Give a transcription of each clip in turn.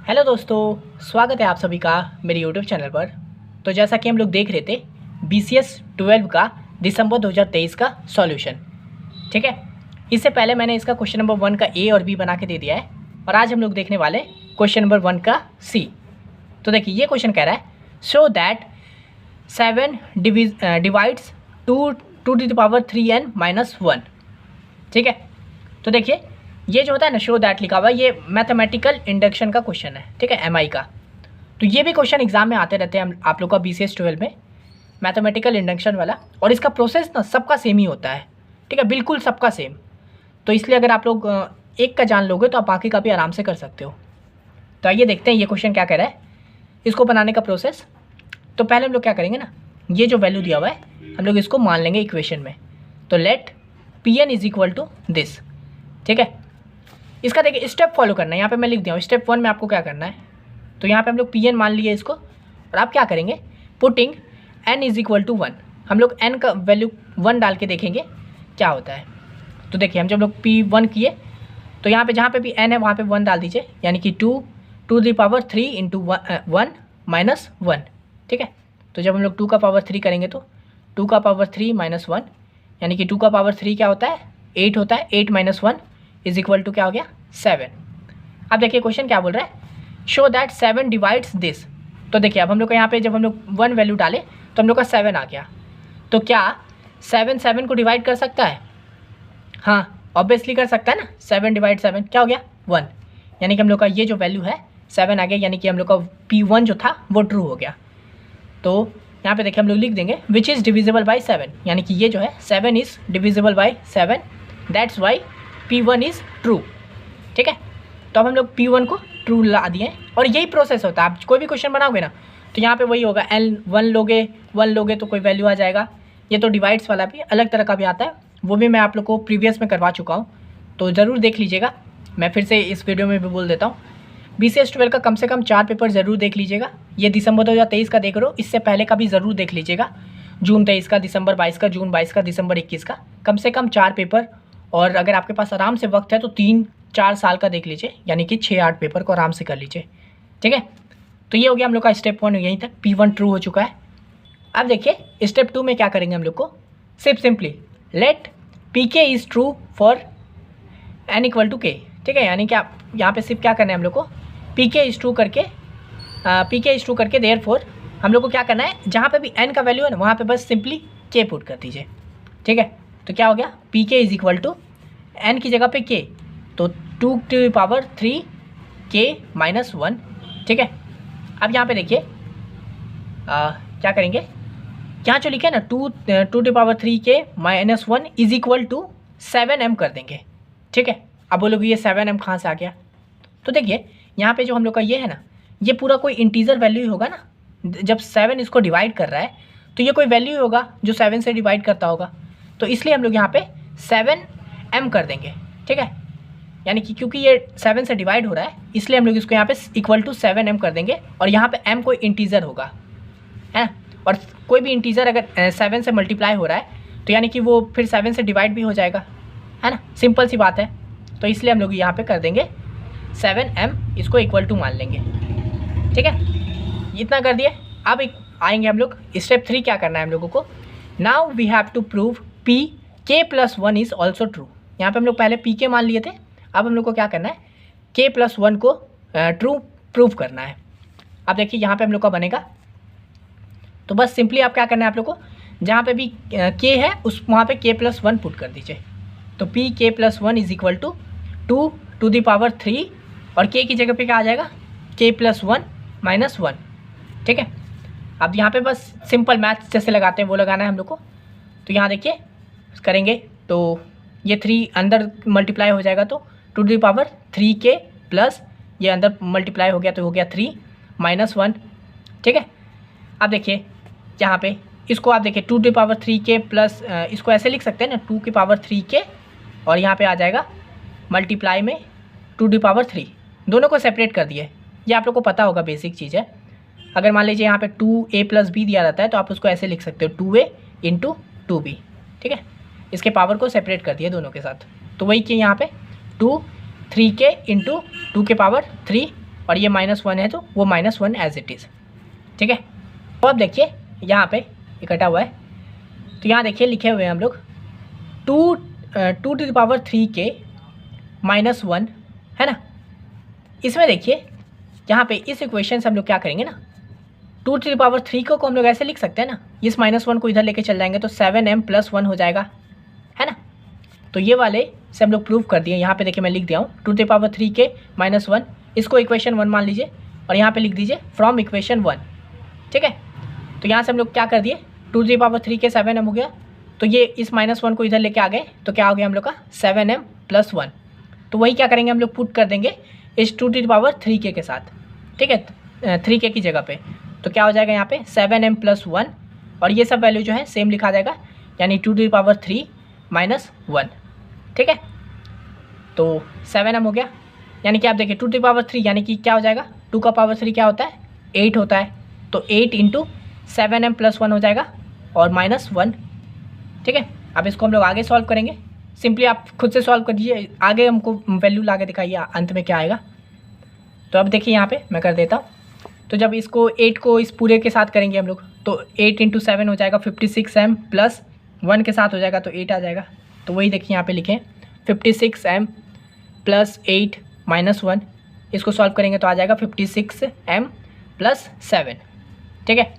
Hello दोस्तों, स्वागत है आप सभी का मेरे यूट्यूब चैनल पर। तो जैसा कि हम लोग देख रहे थे BCS 12 का दिसंबर 2023 का सॉल्यूशन, ठीक है। इससे पहले मैंने इसका क्वेश्चन नंबर 1 का A और B बना के दे दिया है और आज हम लोग देखने वाले क्वेश्चन नंबर 1 का C। तो देखिए ये क्वेश्चन कह रहा है show that 7 divides 2 to the power 3n-1, ठीक है। तो देखिए ये जो होता है ना शो दैट लिखा हुआ, ये मैथमेटिकल इंडक्शन का क्वेश्चन है, ठीक है, MI का। तो ये भी क्वेश्चन एग्जाम में आते रहते हैं आप लोग का BCS 12 में, मैथमेटिकल इंडक्शन वाला। और इसका प्रोसेस ना सबका सेम ही होता है, ठीक है, बिल्कुल सबका सेम। तो इसलिए अगर आप लोग एक का जान लोगे तो आप बाकी का भी आराम से कर सकते हो। तो आइए देखते हैं ये क्वेश्चन क्या कह रहा है, इसको बनाने का प्रोसेस। तो पहले हम लोग क्या करेंगे ना, ये जो वैल्यू दिया हुआ है हम लोग इसको मान लेंगे इक्वेशन में। तो let Pn is equal to this, ठीक है। इसका देखिए स्टेप फॉलो करना है, यहाँ पे मैं लिख दिया हूँ स्टेप 1 में आपको क्या करना है। तो यहाँ पे हम लोग Pn मान लिए इसको और आप क्या करेंगे, putting n is equal to 1। हम लोग n का वैल्यू 1 डाल के देखेंगे क्या होता है। तो देखिए हम जब लोग P1 किए तो यहाँ पे जहाँ पे भी n है वहाँ पे 1 डाल दीजिए, यानी कि 2 to the power 3 into 1 minus 1, ठीक है। तो जब हम लोग 2 का पावर 3 करेंगे तो 2 का पावर 3 माइनस 1, यानी कि 2 का पावर 3 क्या होता है, 8 होता है। 8 माइनस 1 इज इक्वल टू क्या हो गया, 7। अब देखिए क्वेश्चन क्या बोल रहा है, शो दैट 7 डिवाइड्स दिस। तो देखिए अब हम लोग को यहाँ पे जब हम लोग 1 वैल्यू डाले तो हम लोग का 7 आ गया। तो क्या 7 को डिवाइड कर सकता है? हाँ ऑब्वियसली कर सकता है ना। 7 डिवाइड 7 क्या हो गया, 1, यानी कि हम लोग का ये जो वैल्यू है 7 आ गया, यानी कि हम लोग का P1 जो था वो ट्रू हो गया। तो यहाँ पे देखिए हम लोग लिख देंगे विच इज़ डिविजिबल बाई 7, यानी कि ये जो है 7 is divisible by 7, that's why P1 is true, ठीक है। तो अब हम लोग P1 को ट्रू ला दिए और यही प्रोसेस होता है। आप कोई भी क्वेश्चन बनाओगे ना तो यहाँ पे वही होगा, L1 लोगे तो कोई वैल्यू आ जाएगा। ये तो डिवाइड्स वाला भी अलग तरह का भी आता है, वो भी मैं आप लोग को प्रीवियस में करवा चुका हूँ, तो ज़रूर देख लीजिएगा। मैं फिर से इस वीडियो में भी बोल देता हूँ, BCS 12 का कम से कम 4 पेपर ज़रूर देख लीजिएगा। ये दिसंबर 2023 का देख रहे हो, इससे पहले का भी ज़रूर देख लीजिएगा, जून 23 का, दिसंबर 22 का, जून 22 का, दिसंबर 21 का, कम से कम 4 पेपर। और अगर आपके पास आराम से वक्त है तो 3-4 साल का देख लीजिए, यानी कि 6-8 पेपर को आराम से कर लीजिए, ठीक है। तो ये हो गया हम लोग का स्टेप 1, यहीं तक P1 ट्रू हो चुका है। अब देखिए स्टेप 2 में क्या करेंगे हम लोग को, simply let Pk is true for n equal to k, ठीक है। यानी कि आप यहाँ पे सिर्फ क्या करना है हम लोग को, Pk इज़ ट्रू करके देयरफॉर हम लोग को क्या करना है, जहाँ पे भी n का वैल्यू है ना वहाँ पे बस सिंपली k पुट कर दीजिए, ठीक है। तो क्या हो गया, Pk is equal to n की जगह पे k, तो 2 टू पावर 3 k माइनस 1, ठीक है। अब यहाँ पे देखिए क्या करेंगे, यहाँ जो लिखे ना 2 to power 3 k minus 1 is equal to 7m कर देंगे, ठीक है। अब बोलोगे ये 7m कहाँ से आ गया। तो देखिए यहाँ पे जो हम लोग का ये है ना, ये पूरा कोई इंटीजर वैल्यू ही होगा ना। जब 7 इसको डिवाइड कर रहा है तो ये कोई वैल्यू ही होगा जो 7 से डिवाइड करता होगा, तो इसलिए हम लोग यहाँ पे 7m कर देंगे, ठीक है। यानी कि क्योंकि ये 7 से डिवाइड हो रहा है इसलिए हम लोग इसको यहाँ पे इक्वल टू 7m कर देंगे। और यहाँ पे m कोई इंटीजर होगा, है ना। और कोई भी इंटीजर अगर 7 से मल्टीप्लाई हो रहा है तो यानी कि वो फिर 7 से डिवाइड भी हो जाएगा, है ना, सिंपल सी बात है। तो इसलिए हम लोग यहाँ पे कर देंगे 7m, इसको इक्वल टू मान लेंगे, ठीक है। इतना कर दिए। अब आएंगे हम लोग स्टेप 3, क्या करना है हम लोगों को, now we have to prove Pk+1 is also true. यहाँ पे हम लोग पहले Pk मान लिए थे, अब हम लोग को क्या करना है, K+1 को ट्रू प्रूव करना है। अब देखिए यहाँ पे हम लोग का बनेगा, तो बस सिंपली आप क्या करना है आप लोग को, जहाँ पे भी K है उस वहाँ पे K+1 पुट कर दीजिए। तो Pk+1 is equal to 2 to the power 3 और K की जगह पे क्या आ जाएगा, K+1 माइनस 1, ठीक है। अब यहाँ पे बस सिंपल मैथ जैसे लगाते हैं वो लगाना है हम लोग को। तो यहाँ देखिए करेंगे तो ये 3 अंदर मल्टीप्लाई हो जाएगा तो 2 to the power 3k plus ये अंदर मल्टीप्लाई हो गया तो हो गया 3 माइनस 1, ठीक है। अब देखिए यहाँ पे इसको आप देखिए 2 to the power 3k plus इसको ऐसे लिख सकते हैं ना, 2 की पावर 3k और यहाँ पे आ जाएगा मल्टीप्लाई में 2 टू द पावर 3, दोनों को सेपरेट कर दिए। ये आप लोग को पता होगा, बेसिक चीज़ है। अगर मान लीजिए यहाँ पे 2a प्लस b दिया रहता है तो आप उसको ऐसे लिख सकते हो 2a इंटू 2b, ठीक है। इसके पावर को सेपरेट कर दिए दोनों के साथ। तो वही कि यहाँ पे 3k इंटू 2 के पावर 3 और ये -1 है तो वो -1 एज इट इज़, ठीक है। तो अब देखिए यहाँ पे इकट्ठा हुआ है, तो यहाँ देखिए लिखे हुए हैं हम लोग 2⁻³ के -1 है ना। इसमें देखिए यहाँ पे इस इक्वेशन से हम लोग क्या करेंगे ना, 2⁻³ को हम लोग ऐसे लिख सकते हैं ना, इस -1 को इधर लेके चल जाएंगे तो 7m + 1 हो जाएगा, है ना। तो ये वाले से हम लोग प्रूव कर दिए। यहाँ पे देखिए मैं लिख दिया हूँ 2⁻³ के -1, इसको इक्वेशन 1 मान लीजिए और यहाँ पे लिख दीजिए फ्रॉम इक्वेशन 1, ठीक है। तो यहाँ से हम लोग क्या कर दिए, 2⁻³ के 7m हो गया, तो ये इस -1 को इधर लेके आ गए तो क्या हो गया हम लोग का 7m + 1। तो वही क्या करेंगे हम लोग पुट कर देंगे इस 2⁻³ के साथ, ठीक है, 3k की जगह पे। तो क्या हो जाएगा यहाँ पे 7m + 1 और ये सब वैल्यू जो है सेम लिखा जाएगा, यानी 2⁻³ - 1, ठीक है। तो 7m हो गया, यानी कि आप देखिए 2⁻³ यानी कि क्या हो जाएगा, 2 का पावर 3 क्या होता है 8 होता है, तो 8 × 7m + 1 हो जाएगा और -1, ठीक है। अब इसको हम लोग आगे सॉल्व करेंगे, सिंपली आप खुद से सॉल्व कर दीजिए, आगे हमको वैल्यू ला के दिखाइए अंत में क्या आएगा। तो अब देखिए यहाँ पे मैं कर देता हूँ, तो जब इसको 8 को इस पूरे के साथ करेंगे हम लोग तो 8 × 7 हो जाएगा 56m + 1 के साथ हो जाएगा तो 8 आ जाएगा। तो वही देखिए यहाँ पे लिखें 56m + 8 - 1, इसको सॉल्व करेंगे तो आ जाएगा 56m + 7, ठीक है।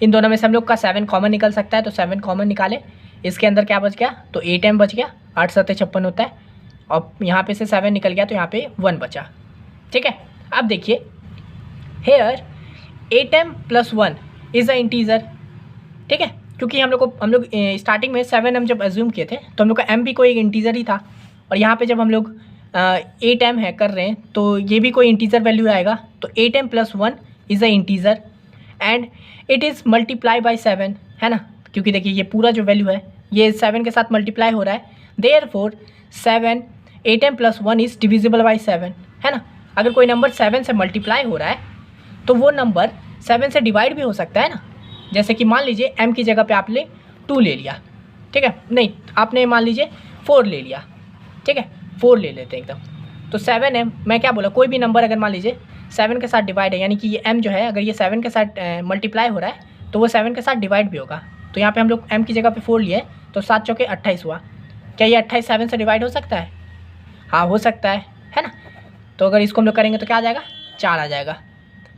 इन दोनों में से हम लोग का 7 कॉमन निकल सकता है, तो 7 कॉमन निकाले, इसके अंदर क्या बच गया, तो 8m बच गया, 8 × 7 = 56 होता है, और यहाँ पे से 7 निकल गया तो यहाँ पे 1 बचा, ठीक है। अब देखिए hair 8m + 1 is a integer, ठीक है, क्योंकि हम लोग स्टार्टिंग में 7m जब एज्यूम किए थे तो हम लोग का m भी कोई एक इंटीजर ही था, और यहाँ पे जब हम लोग 8m है कर रहे हैं तो ये भी कोई इंटीजर वैल्यू आएगा, तो 8m + 1 is a integer and it is multiply by 7, है ना, क्योंकि देखिए ये पूरा जो वैल्यू है ये 7 के साथ मल्टीप्लाई हो रहा है, therefore 8m + 1 is divisible by 7, है ना। अगर कोई नंबर 7 से मल्टीप्लाई हो रहा है तो वो नंबर 7 से डिवाइड भी हो सकता है ना, जैसे कि मान लीजिए m की जगह पे आपने 2 ले लिया, ठीक है, नहीं आपने मान लीजिए 4 ले लिया, ठीक है, 4 ले लेते हैं एकदम। तो 7m, मैं क्या बोला, कोई भी नंबर अगर मान लीजिए 7 के साथ डिवाइड है, यानी कि ये m जो है अगर ये 7 के साथ मल्टीप्लाई हो रहा है तो वो 7 के साथ डिवाइड भी होगा। तो यहाँ पे हम लोग m की जगह पे 4 लिए तो 7 × 4 = 28 हुआ। क्या ये 28 7 से डिवाइड हो सकता है? हाँ हो सकता है ना। तो अगर इसको हम लोग करेंगे तो क्या आ जाएगा, 4 आ जाएगा।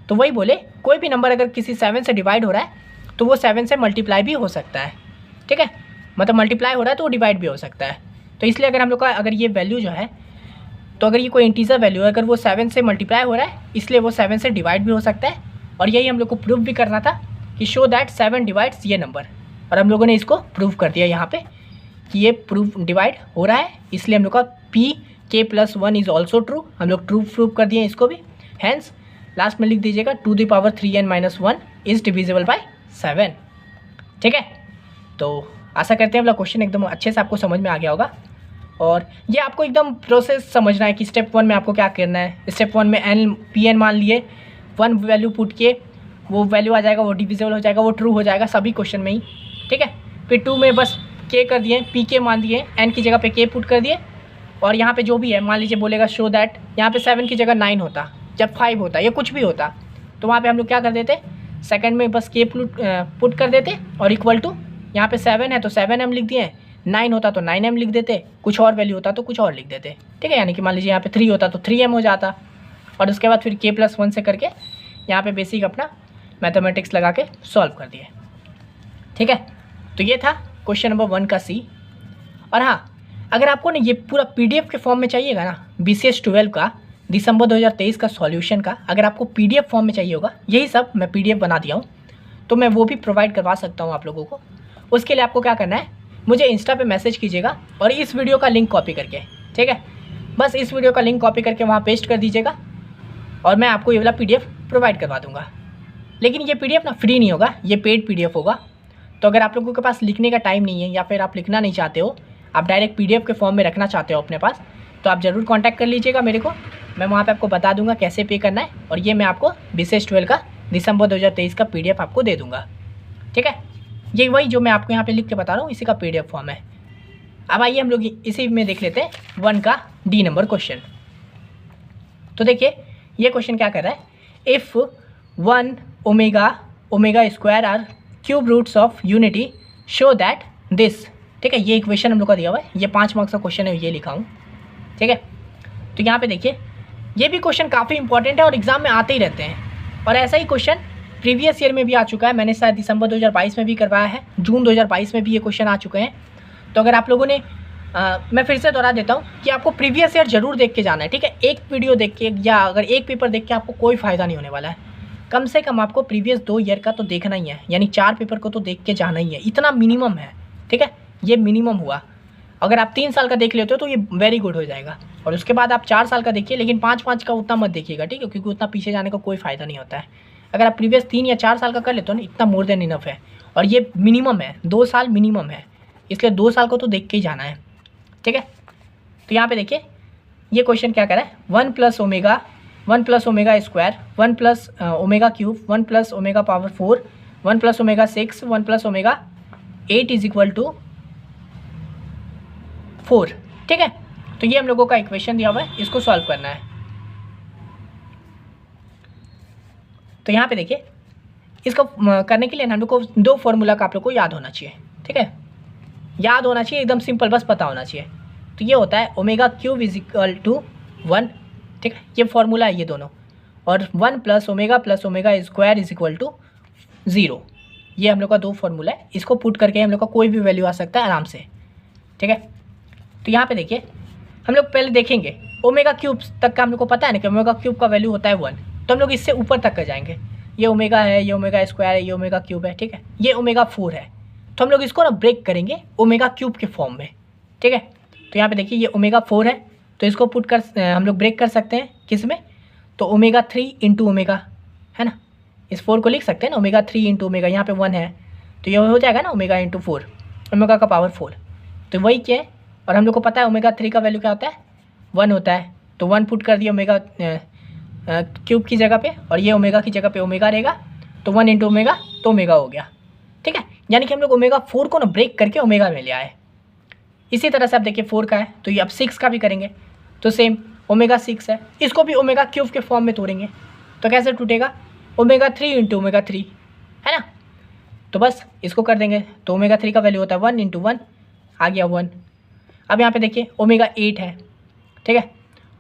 तो वही बोले कोई भी नंबर अगर किसी 7 से डिवाइड हो रहा है तो वो 7 से मल्टीप्लाई भी हो सकता है, ठीक है, मतलब मल्टीप्लाई हो रहा है तो वो डिवाइड भी हो सकता है। तो इसलिए अगर हम लोग का अगर ये वैल्यू जो है, तो अगर ये कोई इंटीजर वैल्यू है, अगर वो 7 से मल्टीप्लाई हो रहा है इसलिए वो 7 से डिवाइड भी हो सकता है, और यही हम लोग को प्रूव भी करना था कि शो दैट 7 डिवाइड्स ये नंबर, और हम लोगों ने इसको प्रूव कर दिया यहाँ पे कि ये प्रूव डिवाइड हो रहा है, इसलिए हम लोग का pk + 1 इज़ ऑल्सो ट्रू, हम लोग ट्रू प्रूव कर दिए इसको भी। हैंस लास्ट में लिख दीजिएगा 2⁻³ - 1 इज़ डिविजिबल बाई 7, ठीक है। तो आशा करते हैं हम लोग क्वेश्चन एकदम अच्छे से आपको समझ में आ गया होगा, और ये आपको एकदम प्रोसेस समझना है कि स्टेप 1 में आपको क्या करना है। स्टेप 1 में pn मान लिए, 1 वैल्यू पुट किए, वो वैल्यू आ जाएगा, वो डिविजिबल हो जाएगा, वो ट्रू हो जाएगा सभी क्वेश्चन में ही, ठीक है। फिर 2 में बस k कर दिए, pk मान दिए, n की जगह पे k पुट कर दिए, और यहाँ पे जो भी है मान लीजिए बोलेगा शो दैट, यहाँ पे 7 की जगह 9 होता, जब 5 होता या कुछ भी होता, तो वहाँ पे हम लोग क्या कर देते, सेकंड में बस k पुट कर देते, और इक्वल टू यहाँ पे 7 है तो 7m लिख दिए, 9 होता तो 9m लिख देते, कुछ और वैल्यू होता तो कुछ और लिख देते, ठीक है। यानी कि मान लीजिए यहाँ पे 3 होता तो 3m हो जाता, और उसके बाद फिर k + 1 से करके यहाँ पे बेसिक अपना मैथमेटिक्स लगा के सॉल्व कर दिए, ठीक है। तो ये था क्वेश्चन नंबर 1 का C। और हाँ, अगर आपको ना ये पूरा PDF के फॉर्म में चाहिएगा ना, BCS 12 का दिसंबर 2023 का सॉल्यूशन का, अगर आपको PDF फॉर्म में चाहिए होगा, यही सब मैं PDF बना दिया हूँ, तो मैं वो भी प्रोवाइड करवा सकता हूँ आप लोगों को। उसके लिए आपको क्या करना है, मुझे इंस्टा पे मैसेज कीजिएगा और इस वीडियो का लिंक कॉपी करके, ठीक है, बस इस वीडियो का लिंक कॉपी करके वहाँ पेस्ट कर दीजिएगा, और मैं आपको ये वाला PDF प्रोवाइड करवा दूँगा। लेकिन ये PDF ना फ्री नहीं होगा, ये पेड PDF होगा। तो अगर आप लोगों के पास लिखने का टाइम नहीं है, या फिर आप लिखना नहीं चाहते हो, आप डायरेक्ट PDF के फॉर्म में रखना चाहते हो अपने पास, तो आप ज़रूर कांटेक्ट कर लीजिएगा मेरे को, मैं वहाँ पे आपको बता दूंगा कैसे पे करना है, और ये मैं आपको BCS 12 का दिसंबर 2023 का PDF आपको दे दूंगा, ठीक है। ये वही जो मैं आपको यहाँ पे लिख के बता रहा हूँ, इसी का PDF फॉर्म है। अब आइए हम लोग इसी में देख लेते हैं 1 का D नंबर क्वेश्चन। तो देखिए ये क्वेश्चन क्या कर रहा है, if 1 omega square are cube roots of unity show that this. ठीक है, ये इक्वेशन हम लोग का दिया हुआ है, ये 5 मार्क्स का क्वेश्चन है, ये लिखा हूँ। ठीक है, तो यहाँ पे देखिए ये भी क्वेश्चन काफ़ी इंपॉर्टेंट है और एग्जाम में आते ही रहते हैं, और ऐसा ही क्वेश्चन प्रीवियस ईयर में भी आ चुका है। मैंने शायद दिसंबर 2022 में भी करवाया है, जून 2022 में भी ये क्वेश्चन आ चुके हैं। तो अगर आप लोगों ने मैं फिर से दोहरा देता हूँ कि आपको प्रीवियस ईयर जरूर देख के जाना है। ठीक है, एक वीडियो देख के या अगर एक पेपर देख के आपको कोई फ़ायदा नहीं होने वाला है। कम से कम आपको प्रीवियस 2 ईयर का तो देखना ही है, यानी 4 पेपर को तो देख के जाना ही है, इतना मिनिमम है। ठीक है, ये मिनिमम हुआ। अगर आप 3 साल का देख लेते हो तो ये वेरी गुड हो जाएगा, और उसके बाद आप 4 साल का देखिए, लेकिन 5-5 का उतना मत देखिएगा। ठीक है, क्योंकि उतना पीछे जाने का कोई फ़ायदा नहीं होता है। अगर आप प्रीवियस 3 या 4 साल का कर लेते हो ना, इतना मोर देन इनफ है, और ये मिनिमम है, 2 साल मिनिमम है, इसलिए 2 साल को तो देख के ही जाना है। ठीक है, तो यहाँ पे देखिए ये क्वेश्चन क्या कर रहा है, 1 plus omega square, 1 plus omega cube, 1 plus omega power 4, 1 plus omega 6, 1 plus omega 8 is equal to 4। ठीक है, तो ये हम लोगों का इक्वेशन दिया हुआ है, इसको सॉल्व करना है। तो यहाँ पे देखिए इसको करने के लिए हम लोग को 2 फॉर्मूला का आप लोग को याद होना चाहिए। ठीक है, याद होना चाहिए, एकदम सिंपल, बस पता होना चाहिए। तो ये होता है omega cube is equal to 1। ठीक है, ये फॉर्मूला है ये दोनों, और 1 plus omega square is equal to 0। ये हम लोग का 2 फॉर्मूला है, इसको पुट करके हम लोग का कोई भी वैल्यू आ सकता है आराम से। ठीक है, तो यहाँ पे देखिए हम लोग पहले देखेंगे ओमेगा क्यूब तक का हम लोग को पता है ना कि ओमेगा क्यूब का वैल्यू होता है 1, तो हम लोग इससे ऊपर तक का जाएंगे। ये ओमेगा है, ये ओमेगा स्क्वायर है, ये ओमेगा क्यूब है। ठीक है, ये ओमेगा 4 है, तो हम लोग इसको ना ब्रेक करेंगे ओमेगा क्यूब के फॉर्म में। ठीक है, तो यहाँ पे देखिए ये ओमेगा 4 है, तो इसको पुट कर हम लोग ब्रेक कर सकते हैं किस में, तो ओमेगा 3 इंटू ओमेगा, है ना, इस 4 को लिख सकते हैं ना, ओमेगा 3 इंटू ओमेगा, यहाँ पे 1 है तो ये हो जाएगा ना ओमेगा इंटू 4, ओमेगा का पावर 4। तो वही क्या है, और हम लोग को पता है ओमेगा 3 का वैल्यू क्या होता है, 1 होता है, तो 1 पुट कर दिया ओमेगा क्यूब की जगह पे, और ये ओमेगा की जगह पे ओमेगा रहेगा, तो 1 इंटू ओमेगा, तो ओमेगा हो गया। ठीक है, यानी कि हम लोग ओमेगा 4 को ना ब्रेक करके ओमेगा में ले आए। इसी तरह से आप देखिए 4 का है, तो ये अब 6 का भी करेंगे, तो सेम ओमेगा 6 है, इसको भी ओमेगा क्यूब के फॉर्म में तोड़ेंगे, तो कैसे टूटेगा, ओमेगा 3 इंटू ओमेगा 3, है ना, तो बस इसको कर देंगे, तो ओमेगा 3 का वैल्यू होता है 1 इंटू 1, आ गया 1। अब यहाँ पे देखिए ओमेगा 8 है। ठीक है,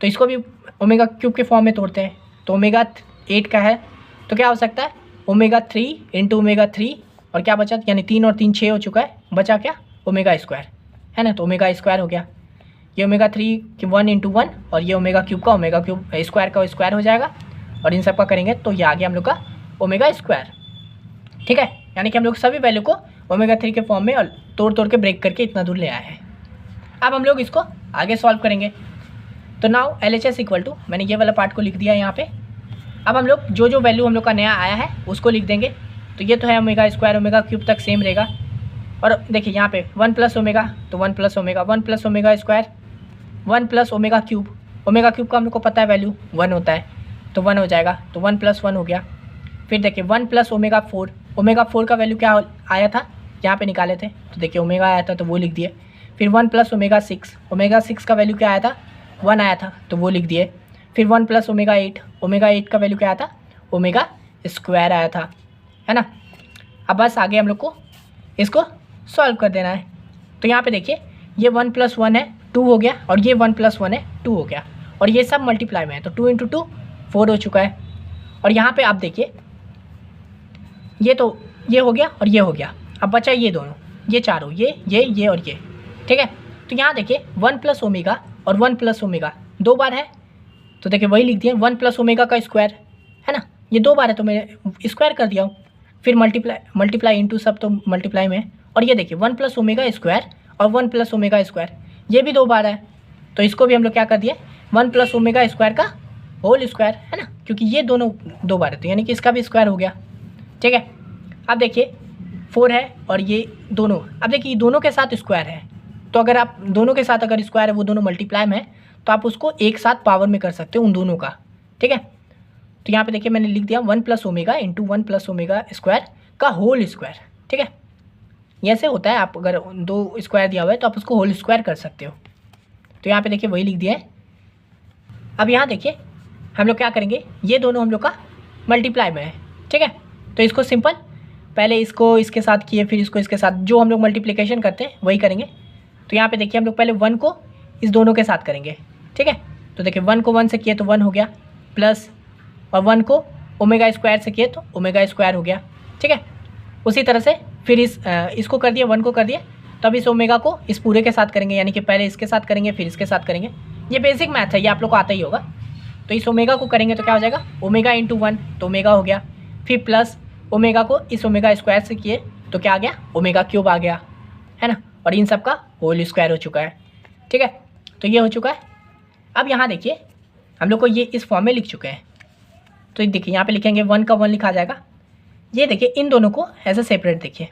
तो इसको भी ओमेगा क्यूब के फॉर्म में तोड़ते हैं, तो ओमेगा 8 का है, तो क्या हो सकता है, ओमेगा 3 इंटू ओमेगा 3, और क्या बचा, यानी 3 और 3 6 हो चुका है, बचा क्या, ओमेगा स्क्वायर, है ना, तो ओमेगा स्क्वायर हो गया। ये ओमेगा 3 की 1 इंटू 1, और ये ओमेगा क्यूब का ओमेगा क्यूब स्क्वायर का स्क्वायर हो जाएगा, और इन सब का करेंगे तो ये आ गया हम लोग का ओमेगा स्क्वायर। ठीक है, यानी कि हम लोग सभी वैल्यू को ओमेगा 3 के फॉर्म में और तोड़ के ब्रेक करके इतना दूर ले आए हैं। अब हम लोग इसको आगे सॉल्व करेंगे, तो नाउ LHS इक्वल टू, मैंने ये वाला पार्ट को लिख दिया यहाँ पे। अब हम लोग जो वैल्यू हम लोग का नया आया है उसको लिख देंगे, तो ये तो है ओमेगा स्क्वायर, ओमेगा क्यूब तक सेम रहेगा, और देखिए यहाँ पे 1 प्लस ओमेगा, तो 1 plus omega, 1 plus omega square, 1 plus omega cube, omega cube का हम लोग को पता है वैल्यू 1 होता है, तो 1 हो जाएगा, तो 1 प्लस 1 हो गया। फिर देखिए 1 प्लस ओमेगा 4, ओमेगा 4 का वैल्यू क्या आया था, यहाँ पे निकाले थे, तो देखिए ओमेगा आया था तो वो लिख दिए। फिर 1 प्लस ओमेगा 6, ओमेगा 6 का वैल्यू क्या आया था, 1 आया था, तो वो लिख दिए। फिर 1 प्लस ओमेगा 8, ओमेगा 8 का वैल्यू क्या आया था, ओमेगा स्क्वायर आया था, है ना। अब बस आगे हम लोग को इसको सॉल्व कर देना है। तो यहाँ पे देखिए ये 1 प्लस 1 है 2 हो गया, और ये 1 प्लस 1 है 2 हो गया, और ये सब मल्टीप्लाई में है, तो 2 इंटू 2 4 हो चुका है। और यहाँ पे आप देखिए ये हो गया और ये हो गया, अब बचा ये दोनों, ये चारों, ये और ये। ठीक है, तो यहाँ देखिए 1 प्लस ओमेगा और 1 प्लस ओमेगा 2 बार है, तो देखिए वही लिख दिया 1 प्लस ओमेगा का स्क्वायर, है ना, ये 2 बार है तो मैं स्क्वायर कर दिया हूँ। फिर मल्टीप्लाई इंटू, सब तो मल्टीप्लाई में है, और ये देखिए 1 प्लस ओमेगा स्क्वायर और 1 प्लस ओमेगा स्क्वायर, ये भी 2 बार है, तो इसको भी हम लोग क्या कर दिए 1 प्लस ओमेगा स्क्वायर का होल स्क्वायर, है ना, क्योंकि ये दोनों 2 बार है, तो यानी कि इसका भी स्क्वायर हो गया। ठीक है, अब देखिए 4 है और ये दोनों, अब देखिए ये दोनों के साथ स्क्वायर है, तो अगर आप दोनों के साथ अगर स्क्वायर है, वो दोनों मल्टीप्लाई में है, तो आप उसको एक साथ पावर में कर सकते हो उन दोनों का। ठीक है, तो यहाँ पे देखिए मैंने लिख दिया 1 plus omega into 1 plus omega square का होल स्क्वायर। ठीक है, ये ऐसे होता है, आप अगर 2 स्क्वायर दिया हुआ है तो आप उसको होल स्क्वायर कर सकते हो, तो यहाँ पे देखिए वही लिख दिया है। अब यहाँ देखिए हम लोग क्या करेंगे, ये दोनों हम लोग का मल्टीप्लाई में है, ठीक है। तो इसको सिंपल, पहले इसको इसके साथ किए, फिर इसको इसके साथ, जो हम लोग मल्टीप्लिकेशन करते हैं वही करेंगे। तो यहाँ पे देखिए हम लोग पहले 1 को इस दोनों के साथ करेंगे, ठीक है। तो देखिए 1 को 1 से किए तो 1 हो गया, प्लस और 1 को ओमेगा स्क्वायर से किए तो ओमेगा स्क्वायर हो गया, ठीक है। उसी तरह से फिर इसको कर दिया, 1 को कर दिया, तब इस ओमेगा को इस पूरे के साथ करेंगे, यानी कि पहले इसके साथ करेंगे फिर इसके साथ करेंगे। ये बेसिक मैथ है, ये आप लोग को आता ही होगा। तो इस ओमेगा को करेंगे तो क्या हो जाएगा, ओमेगा इंटू 1 तो ओमेगा हो गया, फिर प्लस ओमेगा को इस ओमेगा स्क्वायर से किए तो क्या आ गया, ओमेगा क्यूब आ गया, है ना। और इन सब का होल स्क्वायर हो चुका है, ठीक है। तो ये हो चुका है। अब यहाँ देखिए हम लोग को ये इस फॉर्म में लिख चुके हैं। तो देखिए यहाँ पे लिखेंगे 1 का 1 लिखा जाएगा। ये देखिए इन दोनों को ऐसे सेपरेट देखिए,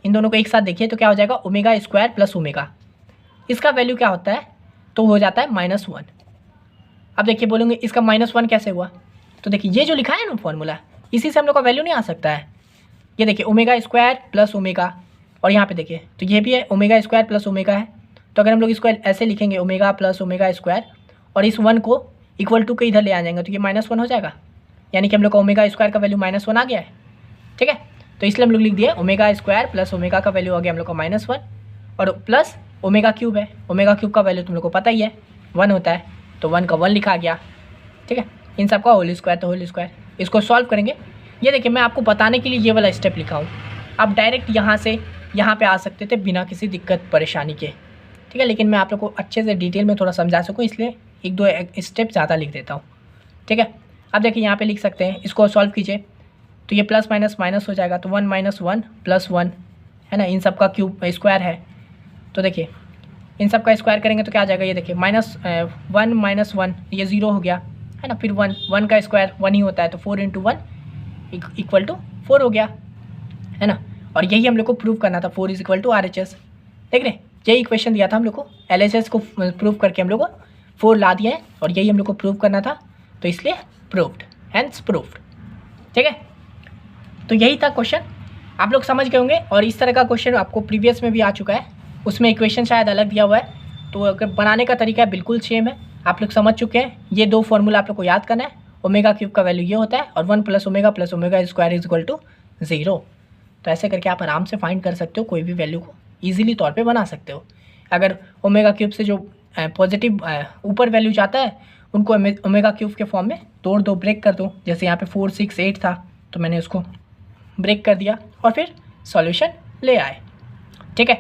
इन दोनों को एक साथ देखिए तो क्या हो जाएगा, ओमेगा स्क्वायर प्लस ओमेगा। इसका वैल्यू क्या होता है, तो हो जाता है -1। अब देखिए बोलेंगे इसका -1 कैसे हुआ, तो देखिए ये जो लिखा है ना फॉर्मूला, इसी से हम लोग का वैल्यू नहीं आ सकता है। ये देखिए ओमेगा स्क्वायर प्लस ओमेगा, और यहाँ पे देखिए तो ये भी है ओमेगा स्क्वायर प्लस ओमेगा है। तो अगर हम लोग इसको ऐसे लिखेंगे ओमेगा प्लस ओमेगा स्क्वायर, और इस 1 को इक्वल टू के इधर ले आ जाएंगे तो ये -1 हो जाएगा, यानी कि हम लोग का ओमेगा स्क्वायर का वैल्यू -1 आ गया है, ठीक है। तो इसलिए हम लोग लिख दिए ओमेगा स्क्वायर प्लस ओमेगा का वैल्यू आ गया हम लोग का -1, और प्लस ओमेगा क्यूब है, ओमेगा क्यूब का वैल्यू तुम लोग को पता ही है 1 होता है, तो 1 का 1 लिखा गया, ठीक है। इन सब का होल स्क्वायर तो होल स्क्वायर। इसको सॉल्व करेंगे। ये देखिए मैं आपको बताने के लिए ये वाला स्टेप लिखा हूँ, आप डायरेक्ट यहाँ से यहाँ पे आ सकते थे बिना किसी दिक्कत परेशानी के, ठीक है। लेकिन मैं आप लोग को अच्छे से डिटेल में थोड़ा समझा सकूँ, इसलिए 1-2 स्टेप ज़्यादा लिख देता हूँ, ठीक है। अब देखिए यहाँ पे लिख सकते हैं, इसको सॉल्व कीजिए तो ये प्लस माइनस माइनस हो जाएगा, तो 1 - 1 + 1 है ना, इन सब का क्यूब स्क्वायर है। तो देखिए इन सब का स्क्वायर करेंगे तो क्या आ जाएगा, ये देखिए -1 - 1 ये 0 हो गया, है ना। फिर 1 का स्क्वायर 1 ही होता है, तो 4 × 1 = 4 हो गया, है ना। और यही हम लोग को प्रूव करना था, 4 = RHS। देख रहे यही इक्वेशन दिया था हम लोग को, LHS को प्रूव करके हम लोग को 4 ला दिया है, और यही हम लोग को प्रूव करना था, तो इसलिए प्रूव्ड, हैंस प्रूव्ड, ठीक है। तो यही था क्वेश्चन, आप लोग समझ गए होंगे। और इस तरह का क्वेश्चन आपको प्रीवियस में भी आ चुका है, उसमें इक्वेशन शायद अलग दिया हुआ है, तो अगर बनाने का तरीका बिल्कुल सेम है, आप लोग समझ चुके हैं। ये 2 फॉर्मूला आप लोग को याद करना है, ओमेगा क्यूब का वैल्यू ये होता है, और 1 + ओमेगा + ओमेगा स्क्वायर = 0। तो ऐसे करके आप आराम से फाइंड कर सकते हो, कोई भी वैल्यू को ईजिली तौर पे बना सकते हो। अगर ओमेगा क्यूब से जो पॉजिटिव ऊपर वैल्यू जाता है उनको ओमेगा क्यूब के फॉर्म में तोड़ दो, ब्रेक कर दो। जैसे यहाँ पे 4, 6, 8 था, तो मैंने उसको ब्रेक कर दिया और फिर सॉल्यूशन ले आए, ठीक है।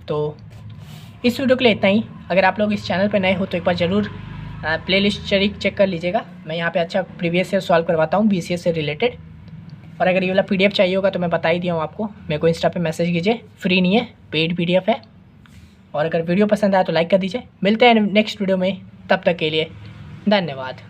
तो इस वीडियो के लिए इतना ही। अगर आप लोग इस चैनल पर नए हो तो एक बार ज़रूर प्लेलिस्ट चेक कर लीजिएगा। मैं यहाँ पे अच्छा प्रीवियस ईयर सॉल्व करवाता हूँ BCS से रिलेटेड। और अगर ये वाला PDF चाहिए होगा तो मैं बता ही दिया हूँ आपको, मेरे को इंस्टा पे मैसेज कीजिए, फ्री नहीं है, पेड PDF है। और अगर वीडियो पसंद आया तो लाइक कर दीजिए। मिलते हैं नेक्स्ट वीडियो में, तब तक के लिए धन्यवाद।